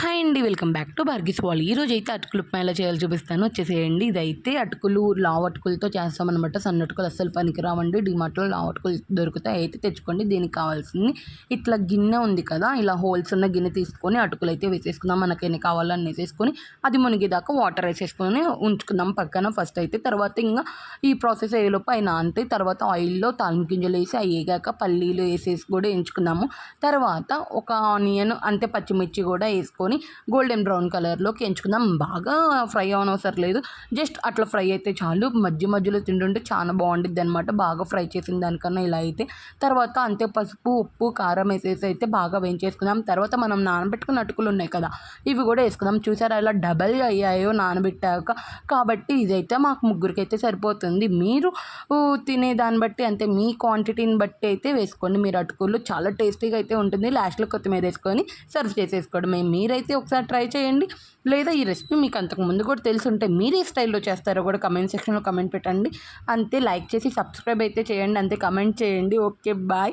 Hi అండి, welcome back to భార్గీస్ wall. ఈరోజు అయితే అటుకులు ఉప్మా ఎలా చేయాలో చూపిస్తాను, వచ్చేసేయండి. ఇదైతే అటుకులు లావు అటుకులతో చేస్తామన్నమాట. సన్న అటుకులు అస్సలు పనికిరావండి. డిమార్ట్లో లావు అటుకులు దొరుకుతాయి, అయితే తెచ్చుకోండి. దీనికి కావాల్సింది ఇట్లా గిన్నె ఉంది కదా, ఇలా హోల్స్ ఉన్న గిన్నె తీసుకొని అటుకులు అయితే వేసేసుకుందాం. మనకి ఎన్ని కావాలని వేసేసుకొని అది మునిగేదాకా వాటర్ వేసేసుకొని ఉంచుకుందాం పక్కన ఫస్ట్ అయితే. తర్వాత ఇంకా ఈ ప్రాసెస్ అయ్యేలోపు అయినా అంతే. తర్వాత ఆయిల్లో తాలింపు గింజలు వేసి అవి వేగాక పల్లీలు వేసేసి కూడా ఎంచుకుందాము. తర్వాత ఒక ఆనియన్ అంటే పచ్చిమిర్చి కూడా వేసుకొని గోల్డెన్ బ్రౌన్ కలర్లోకి ఎంచుకుందాం. బాగా ఫ్రై అవనవసరం లేదు, జస్ట్ అట్లా ఫ్రై అయితే చాలు. మధ్య మధ్యలో తింటుంటే చాలా బాగుంటుంది అనమాట, బాగా ఫ్రై చేసిన దానికన్నా ఇలా అయితే. తర్వాత అంతే పసుపు ఉప్పు కారం వేసేసి అయితే బాగా వేయించేసుకుందాం. తర్వాత మనం నానబెట్టుకున్న అటుకులు ఉన్నాయి కదా, ఇవి కూడా వేసుకుందాం. చూసారా ఇలా డబల్ అయ్యాయో నానబెట్టాక. కాబట్టి ఇదైతే మాకు ముగ్గురికి అయితే సరిపోతుంది. మీరు తినే దాన్ని బట్టి అంటే మీ క్వాంటిటీని బట్టి అయితే వేసుకోండి. మీరు అటుకులు చాలా టేస్టీగా అయితే ఉంటుంది. లాస్ట్లో కొత్తిమీర వేసుకొని సర్వ్ చేసేసుకోవడం. మీరైతే ఒకసారి ట్రై చేయండి. లేదా ఈ రెసిపీ మీకు అంతకుముందు కూడా తెలిసి ఉంటే మీరు ఏ స్టైల్లో చేస్తారో కూడా కమెంట్ సెక్షన్లో కమెంట్ పెట్టండి. అంతే, లైక్ చేసి సబ్స్క్రైబ్ అయితే చేయండి. అంతే, కమెంట్ చేయండి. Okay, bye.